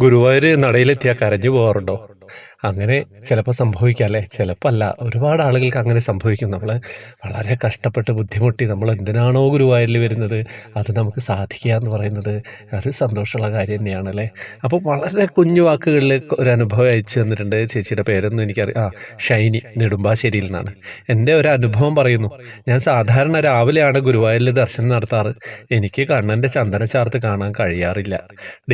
ഗുരുവായൂര് നടയിലെത്തിയാൽ കരഞ്ഞു പോകാറുണ്ടോ? അങ്ങനെ ചിലപ്പോൾ സംഭവിക്കാം അല്ലേ? ചിലപ്പോൾ അല്ല. ഒരുപാട് ആളുകൾക്ക് അങ്ങനെ സംഭവിക്കും. വളരെ കഷ്ടപ്പെട്ട് ബുദ്ധിമുട്ടി നമ്മൾ എന്തിനാണോ ഗുരുവായൂരിൽ വരുന്നത്, അത് നമുക്ക് സാധിക്കുക എന്ന് പറയുന്നത് ഒരു സന്തോഷമുള്ള കാര്യം തന്നെയാണല്ലേ? അപ്പോൾ വളരെ കുഞ്ഞു വാക്കുകളിൽ ഒരു അനുഭവം അയച്ചു തന്നിട്ടുണ്ട്. ചേച്ചിയുടെ പേരൊന്നും ഷൈനി നെടുമ്പാശ്ശേരിയിൽ നിന്നാണ്. എൻ്റെ ഒരു അനുഭവം പറയുന്നു. ഞാൻ സാധാരണ രാവിലെയാണ് ഗുരുവായൂരിൽ ദർശനം നടത്താറ്. എനിക്ക് കണ്ണൻ്റെ ചന്ദനച്ചാർത്ത് കാണാൻ കഴിയാറില്ല.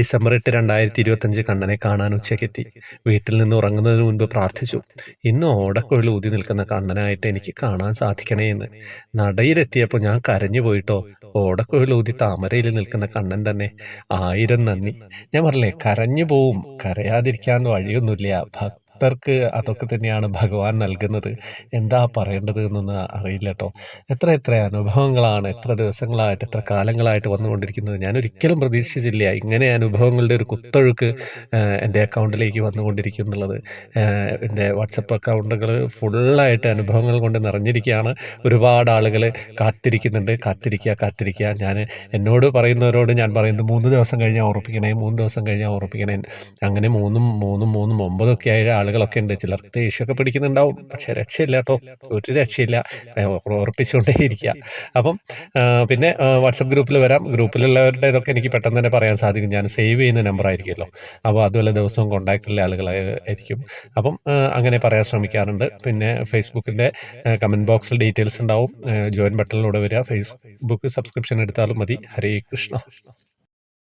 ഡിസംബർ 8, 2025 കണ്ണനെ കാണാൻ ഉച്ചയ്ക്കെത്തി. വീട്ടിൽ നിന്ന് ഉറങ്ങുന്നതിന് മുൻപ് പ്രാർത്ഥിച്ചു. ഇന്ന് ഓടക്കുഴൽ ഊതി നിൽക്കുന്ന കണ്ണനായിട്ട് എനിക്ക് കാണാൻ സാധിക്കണേ എന്ന്. നടയിലെത്തിയപ്പോൾ ഞാൻ കരഞ്ഞു പോയിട്ടോ. ഓടക്കുഴൽ ഊതി താമരയിൽ നിൽക്കുന്ന കണ്ണൻ തന്നെ. 1000 നന്ദി. ഞാൻ പറഞ്ഞില്ലേ, കരഞ്ഞു പോവും, കരയാതിരിക്കാൻ വഴിയൊന്നുമില്ല. ഭക്തർക്ക് അതൊക്കെ തന്നെയാണ് ഭഗവാൻ നൽകുന്നത്. എന്താ പറയേണ്ടത് എന്നൊന്നും അറിയില്ല കേട്ടോ. എത്ര എത്ര അനുഭവങ്ങളാണ് എത്ര ദിവസങ്ങളായിട്ട് എത്ര കാലങ്ങളായിട്ട് വന്നുകൊണ്ടിരിക്കുന്നത്. ഞാൻ ഒരിക്കലും പ്രതീക്ഷിച്ചില്ല ഇങ്ങനെ അനുഭവങ്ങളുടെ ഒരു കുത്തൊഴുക്ക് എൻ്റെ അക്കൗണ്ടിലേക്ക് വന്നുകൊണ്ടിരിക്കും എന്നുള്ളത്. എൻ്റെ വാട്സപ്പ് അക്കൗണ്ടുകൾ ഫുള്ളായിട്ട് അനുഭവങ്ങൾ കൊണ്ട് നിറഞ്ഞിരിക്കുകയാണ്. ഒരുപാട് ആളുകൾ കാത്തിരിക്കുന്നുണ്ട്. കാത്തിരിക്കുക കാത്തിരിക്കുക. ഞാൻ എന്നോട് പറയുന്നവരോട് ഞാൻ പറയുന്നത് 3 ദിവസം കഴിഞ്ഞാൽ ഉറപ്പിക്കണേ, 3 ദിവസം കഴിഞ്ഞാൽ ഉറപ്പിക്കണേ. അങ്ങനെ 3 9 ആയ ആളുകളൊക്കെ ഉണ്ട്. ചിലർക്ക് ദേഷ്യമൊക്കെ പിടിക്കുന്നുണ്ടാവും. പക്ഷെ രക്ഷയില്ല കേട്ടോ, ഒരു രക്ഷയില്ല. ഉറപ്പിച്ചുകൊണ്ടേയിരിക്കുക. അപ്പം പിന്നെ വാട്സപ്പ് ഗ്രൂപ്പിൽ വരാം. ഗ്രൂപ്പിലുള്ളവരുടെ ഇതൊക്കെ എനിക്ക് പെട്ടെന്ന് തന്നെ പറയാൻ സാധിക്കും. ഞാൻ സേവ് ചെയ്യുന്ന നമ്പർ ആയിരിക്കുമല്ലോ. അപ്പോൾ അതുപോലെ ദിവസവും കോൺടാക്റ്റിലുള്ള ആളുകളായിരിക്കും. അപ്പം അങ്ങനെ പറയാൻ ശ്രമിക്കാറുണ്ട്. പിന്നെ ഫേസ്ബുക്കിൻ്റെ കമൻറ്റ് ബോക്സിൽ ഡീറ്റെയിൽസ് ഉണ്ടാവും. ജോയിൻ ബട്ടണിലൂടെ വരിക. ഫേസ്ബുക്ക് സബ്സ്ക്രിപ്ഷൻ എടുത്താലും മതി. ഹരേ കൃഷ്ണ.